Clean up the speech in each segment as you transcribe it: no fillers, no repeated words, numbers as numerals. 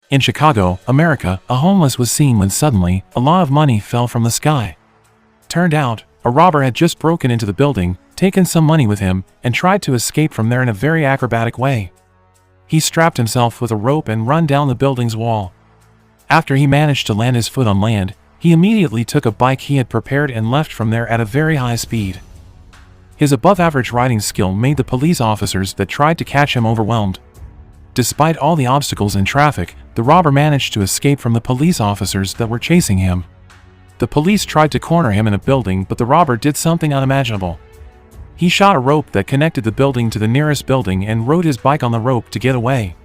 In Chicago, America, a homeless was seen when suddenly, a lot of money fell from the sky. Turned out, a robber had just broken into the building, taken some money with him, and tried to escape from there in a very acrobatic way. He strapped himself with a rope and run down the building's wall. After he managed to land his foot on land, he immediately took a bike he had prepared and left from there at a very high speed. His above-average riding skill made the police officers that tried to catch him overwhelmed. Despite all the obstacles in traffic, the robber managed to escape from the police officers that were chasing him. The police tried to corner him in a building, but the robber did something unimaginable. He shot a rope that connected the building to the nearest building and rode his bike on the rope to get away.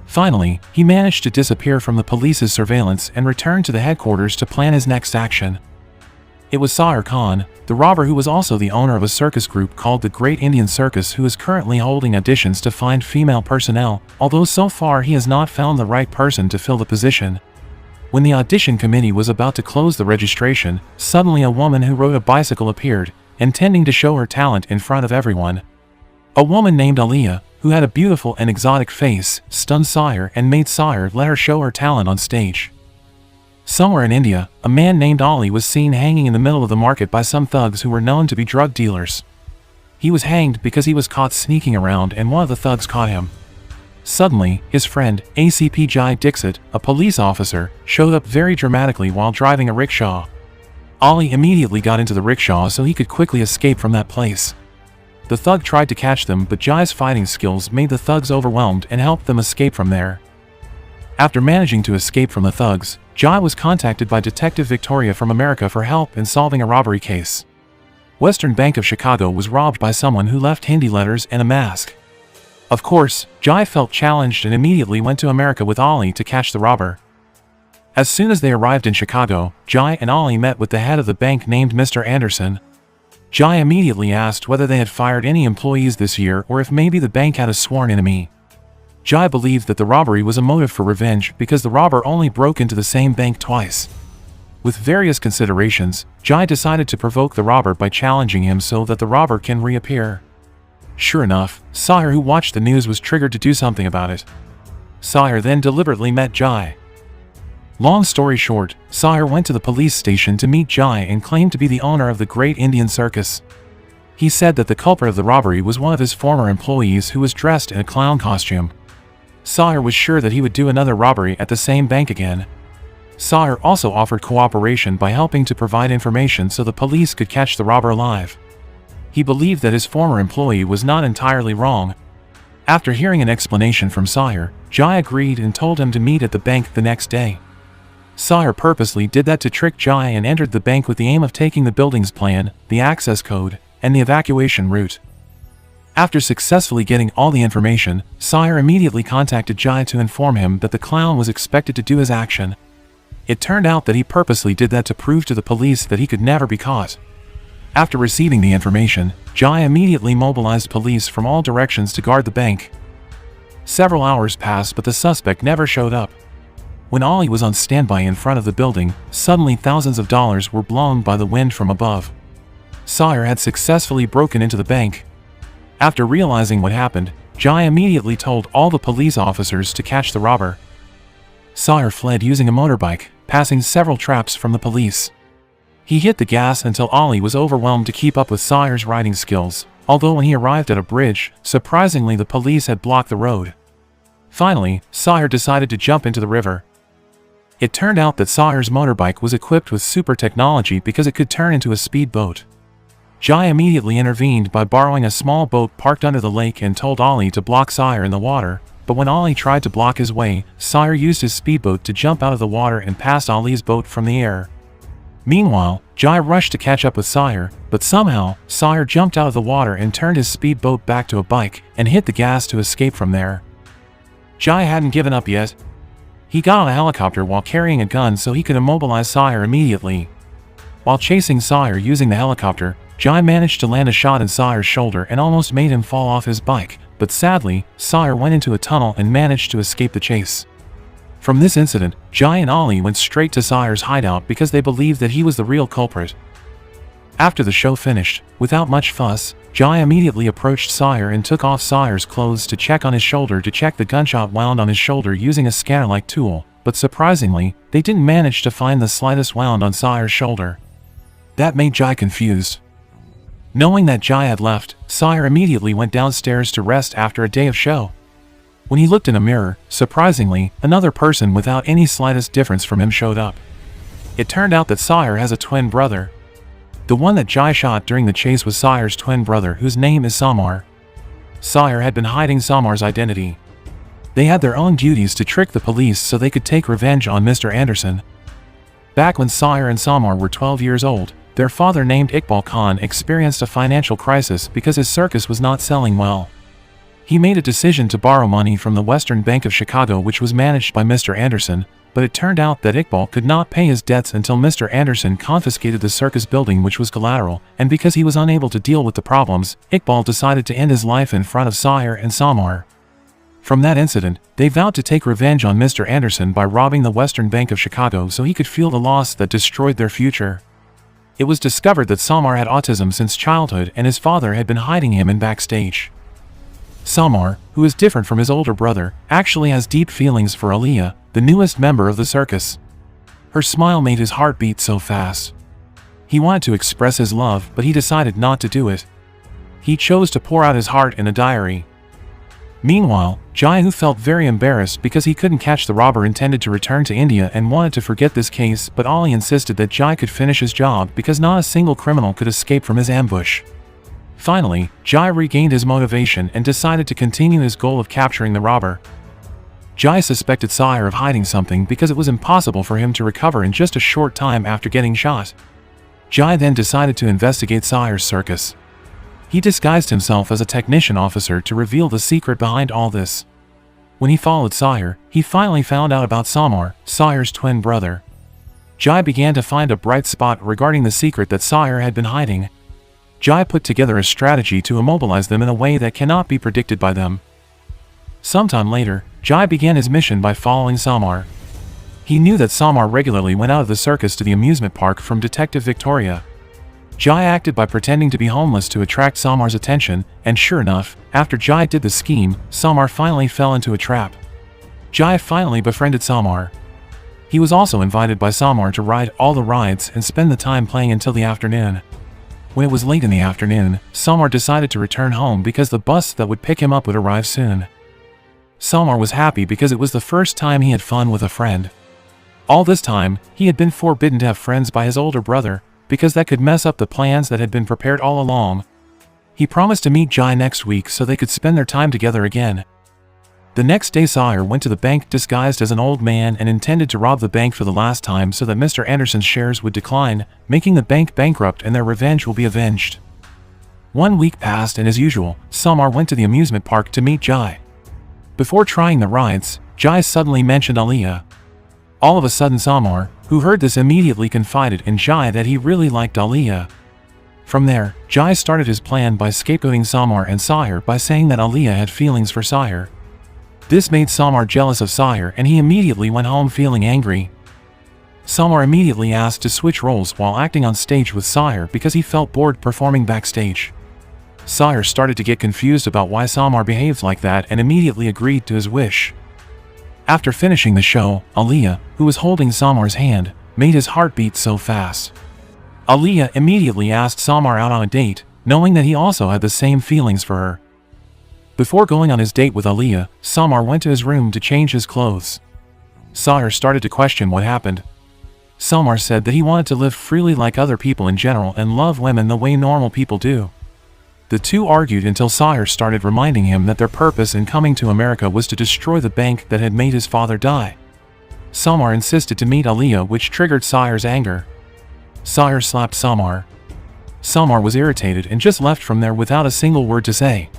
Finally, he managed to disappear from the police's surveillance and returned to the headquarters to plan his next action. It was Sahir Khan, the robber who was also the owner of a circus group called the Great Indian Circus, who is currently holding auditions to find female personnel, although so far he has not found the right person to fill the position. When the audition committee was about to close the registration, suddenly a woman who rode a bicycle appeared, intending to show her talent in front of everyone. A woman named Aliyah, who had a beautiful and exotic face, stunned Sahir and made Sahir let her show her talent on stage. Somewhere in India, a man named Ali was seen hanging in the middle of the market by some thugs who were known to be drug dealers. He was hanged because he was caught sneaking around and one of the thugs caught him. Suddenly, his friend, ACP Jai Dixit, a police officer, showed up very dramatically while driving a rickshaw. Ali immediately got into the rickshaw so he could quickly escape from that place. The thug tried to catch them, but Jai's fighting skills made the thugs overwhelmed and helped them escape from there. After managing to escape from the thugs, Jai was contacted by Detective Victoria from America for help in solving a robbery case. Western Bank of Chicago was robbed by someone who left Hindi letters and a mask. Of course, Jai felt challenged and immediately went to America with Ali to catch the robber. As soon as they arrived in Chicago, Jai and Ali met with the head of the bank named Mr. Anderson. Jai immediately asked whether they had fired any employees this year or if maybe the bank had a sworn enemy. Jai believed that the robbery was a motive for revenge because the robber only broke into the same bank twice. With various considerations, Jai decided to provoke the robber by challenging him so that the robber can reappear. Sure enough, Sahir, who watched the news, was triggered to do something about it. Sahir then deliberately met Jai. Long story short, Sahir went to the police station to meet Jai and claimed to be the owner of the Great Indian Circus. He said that the culprit of the robbery was one of his former employees who was dressed in a clown costume. Sahir was sure that he would do another robbery at the same bank again. Sahir also offered cooperation by helping to provide information so the police could catch the robber alive. He believed that his former employee was not entirely wrong. After hearing an explanation from Sahir, Jai agreed and told him to meet at the bank the next day. Sahir purposely did that to trick Jai and entered the bank with the aim of taking the building's plan, the access code, and the evacuation route. After successfully getting all the information, Sahir immediately contacted Jai to inform him that the clown was expected to do his action. It turned out that he purposely did that to prove to the police that he could never be caught. After receiving the information, Jai immediately mobilized police from all directions to guard the bank. Several hours passed, but the suspect never showed up. When Ali was on standby in front of the building, suddenly thousands of dollars were blown by the wind from above. Sahir had successfully broken into the bank. After realizing what happened, Jai immediately told all the police officers to catch the robber. Sahir fled using a motorbike, passing several traps from the police. He hit the gas until Ali was overwhelmed to keep up with Sahir's riding skills, although when he arrived at a bridge, surprisingly the police had blocked the road. Finally, Sahir decided to jump into the river. It turned out that Sahir's motorbike was equipped with super technology because it could turn into a speedboat. Jai immediately intervened by borrowing a small boat parked under the lake and told Ali to block Sahir in the water, but when Ali tried to block his way, Sahir used his speedboat to jump out of the water and passed Ali's boat from the air. Meanwhile, Jai rushed to catch up with Sahir, but somehow, Sahir jumped out of the water and turned his speedboat back to a bike and hit the gas to escape from there. Jai hadn't given up yet. He got on a helicopter while carrying a gun so he could immobilize Sahir immediately. While chasing Sahir using the helicopter, Jai managed to land a shot in Sahir's shoulder and almost made him fall off his bike, but sadly, Sahir went into a tunnel and managed to escape the chase. From this incident, Jai and Ali went straight to Sahir's hideout because they believed that he was the real culprit. After the show finished, without much fuss, Jai immediately approached Sire and took off Sire's clothes to check on his shoulder to check the gunshot wound on his shoulder using a scanner-like tool, but surprisingly, they didn't manage to find the slightest wound on Sire's shoulder. That made Jai confused. Knowing that Jai had left, Sire immediately went downstairs to rest after a day of show. When he looked in a mirror, surprisingly, another person without any slightest difference from him showed up. It turned out that Sire has a twin brother. The one that Jai shot during the chase was Sire's twin brother, whose name is Samar. Sire had been hiding Samar's identity. They had their own duties to trick the police so they could take revenge on Mr. Anderson. Back when Sire and Samar were 12 years old, their father named Iqbal Khan experienced a financial crisis because his circus was not selling well. He made a decision to borrow money from the Western Bank of Chicago, which was managed by Mr. Anderson, but it turned out that Iqbal could not pay his debts until Mr. Anderson confiscated the circus building, which was collateral, and because he was unable to deal with the problems, Iqbal decided to end his life in front of Sire and Samar. From that incident, they vowed to take revenge on Mr. Anderson by robbing the Western Bank of Chicago so he could feel the loss that destroyed their future. It was discovered that Samar had autism since childhood and his father had been hiding him in backstage. Samar, who is different from his older brother, actually has deep feelings for Aliyah, the newest member of the circus. Her smile made his heart beat so fast. He wanted to express his love, but he decided not to do it. He chose to pour out his heart in a diary. Meanwhile, Jai, who felt very embarrassed because he couldn't catch the robber, intended to return to India and wanted to forget this case, but Ali insisted that Jai could finish his job because not a single criminal could escape from his ambush. Finally, Jai regained his motivation and decided to continue his goal of capturing the robber. Jai suspected Sire of hiding something because it was impossible for him to recover in just a short time after getting shot. Jai then decided to investigate Sire's circus. He disguised himself as a technician officer to reveal the secret behind all this. When he followed Sire, he finally found out about Samar, Sire's twin brother. Jai began to find a bright spot regarding the secret that Sire had been hiding. Jai put together a strategy to immobilize them in a way that cannot be predicted by them. Sometime later, Jai began his mission by following Samar. He knew that Samar regularly went out of the circus to the amusement park from Detective Victoria. Jai acted by pretending to be homeless to attract Samar's attention, and sure enough, after Jai did the scheme, Samar finally fell into a trap. Jai finally befriended Samar. He was also invited by Samar to ride all the rides and spend the time playing until the afternoon. When it was late in the afternoon, Samar decided to return home because the bus that would pick him up would arrive soon. Samar was happy because it was the first time he had fun with a friend. All this time, he had been forbidden to have friends by his older brother, because that could mess up the plans that had been prepared all along. He promised to meet Jai next week so they could spend their time together again. The next day, Sire went to the bank disguised as an old man and intended to rob the bank for the last time so that Mr. Anderson's shares would decline, making the bank bankrupt, and their revenge will be avenged. 1 week passed, and as usual, Samar went to the amusement park to meet Jai. Before trying the rides, Jai suddenly mentioned Aliyah. All of a sudden, Samar, who heard this, immediately confided in Jai that he really liked Aliyah. From there, Jai started his plan by scapegoating Samar and Sire by saying that Aliyah had feelings for Sire. This made Samar jealous of Sire, and he immediately went home feeling angry. Samar immediately asked to switch roles while acting on stage with Sire because he felt bored performing backstage. Sire started to get confused about why Samar behaved like that and immediately agreed to his wish. After finishing the show, Aliyah, who was holding Samar's hand, made his heart beat so fast. Aliyah immediately asked Samar out on a date, knowing that he also had the same feelings for her. Before going on his date with Aliyah, Samar went to his room to change his clothes. Sire started to question what happened. Samar said that he wanted to live freely like other people in general and love women the way normal people do. The two argued until Sire started reminding him that their purpose in coming to America was to destroy the bank that had made his father die. Samar insisted to meet Aliyah, which triggered Sire's anger. Sire slapped Samar. Samar was irritated and just left from there without a single word to say.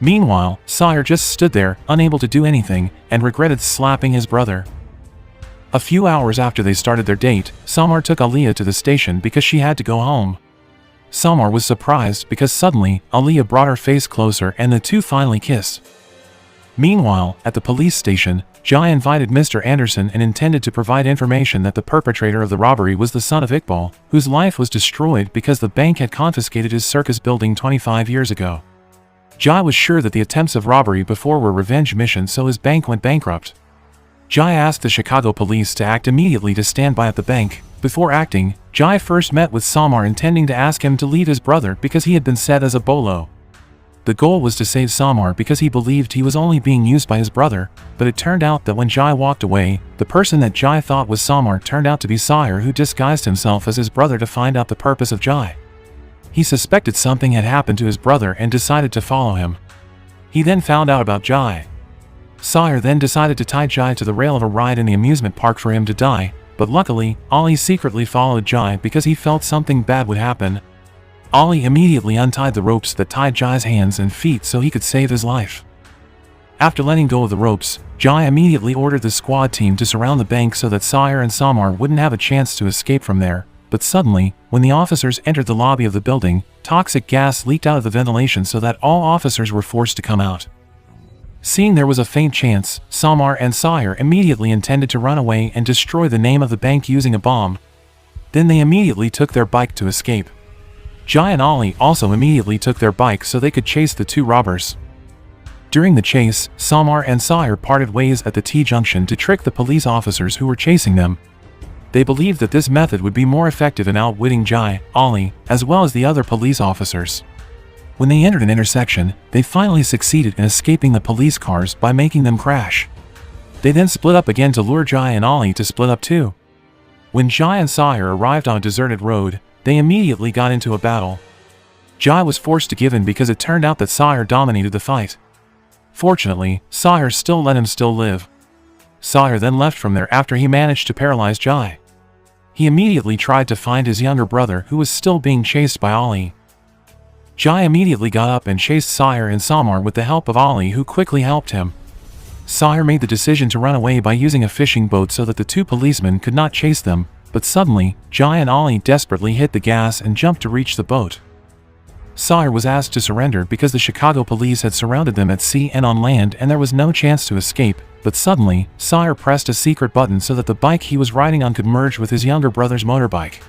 Meanwhile, Sire just stood there, unable to do anything, and regretted slapping his brother. A few hours after they started their date, Samar took Aliyah to the station because she had to go home. Samar was surprised because suddenly, Aliyah brought her face closer and the two finally kissed. Meanwhile, at the police station, Jai invited Mr. Anderson and intended to provide information that the perpetrator of the robbery was the son of Iqbal, whose life was destroyed because the bank had confiscated his circus building 25 years ago. Jai was sure that the attempts of robbery before were revenge missions, so his bank went bankrupt. Jai asked the Chicago police to act immediately to stand by at the bank. Before acting, Jai first met with Samar intending to ask him to leave his brother because he had been set as a bolo. The goal was to save Samar because he believed he was only being used by his brother, but it turned out that when Jai walked away, the person that Jai thought was Samar turned out to be Sire, who disguised himself as his brother to find out the purpose of Jai. He suspected something had happened to his brother and decided to follow him. He then found out about Jai. Sire then decided to tie Jai to the rail of a ride in the amusement park for him to die, but luckily, Ali secretly followed Jai because he felt something bad would happen. Ali immediately untied the ropes that tied Jai's hands and feet so he could save his life. After letting go of the ropes, Jai immediately ordered the squad team to surround the bank so that Sire and Samar wouldn't have a chance to escape from there, but suddenly, when the officers entered the lobby of the building, toxic gas leaked out of the ventilation so that all officers were forced to come out. Seeing there was a faint chance, Samar and Sire immediately intended to run away and destroy the name of the bank using a bomb. Then they immediately took their bike to escape. Jai and Ali also immediately took their bike so they could chase the two robbers. During the chase, Samar and Sire parted ways at the T-junction to trick the police officers who were chasing them. They believed that this method would be more effective in outwitting Jai, Ali, as well as the other police officers. When they entered an intersection, they finally succeeded in escaping the police cars by making them crash. They then split up again to lure Jai and Ali to split up too. When Jai and Sire arrived on a deserted road, they immediately got into a battle. Jai was forced to give in because it turned out that Sire dominated the fight. Fortunately, Sire still let him live. Sire then left from there after he managed to paralyze Jai. He immediately tried to find his younger brother who was still being chased by Ali. Jai immediately got up and chased Sire and Samar with the help of Ali, who quickly helped him. Sire made the decision to run away by using a fishing boat so that the two policemen could not chase them, but suddenly, Jai and Ali desperately hit the gas and jumped to reach the boat. Sire was asked to surrender because the Chicago police had surrounded them at sea and on land and there was no chance to escape, but suddenly, Sire pressed a secret button so that the bike he was riding on could merge with his younger brother's motorbike.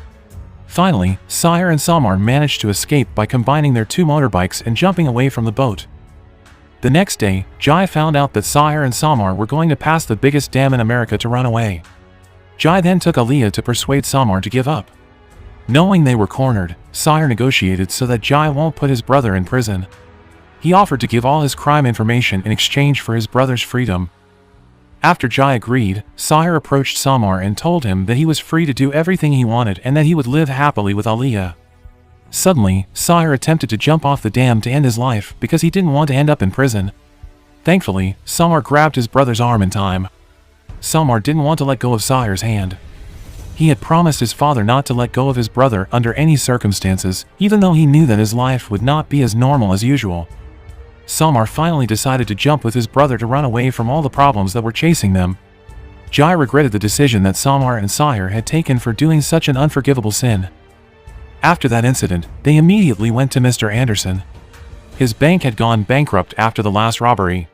Finally, Sire and Samar managed to escape by combining their two motorbikes and jumping away from the boat. The next day, Jai found out that Sire and Samar were going to pass the biggest dam in America to run away. Jai then took Aliyah to persuade Samar to give up. Knowing they were cornered, Sire negotiated so that Jai won't put his brother in prison. He offered to give all his crime information in exchange for his brother's freedom. After Jai agreed, Sire approached Samar and told him that he was free to do everything he wanted and that he would live happily with Aliyah. Suddenly, Sire attempted to jump off the dam to end his life because he didn't want to end up in prison. Thankfully, Samar grabbed his brother's arm in time. Samar didn't want to let go of Sire's hand. He had promised his father not to let go of his brother under any circumstances, even though he knew that his life would not be as normal as usual. Samar finally decided to jump with his brother to run away from all the problems that were chasing them. Jai regretted the decision that Samar and Sire had taken for doing such an unforgivable sin. After that incident, they immediately went to Mr. Anderson. His bank had gone bankrupt after the last robbery.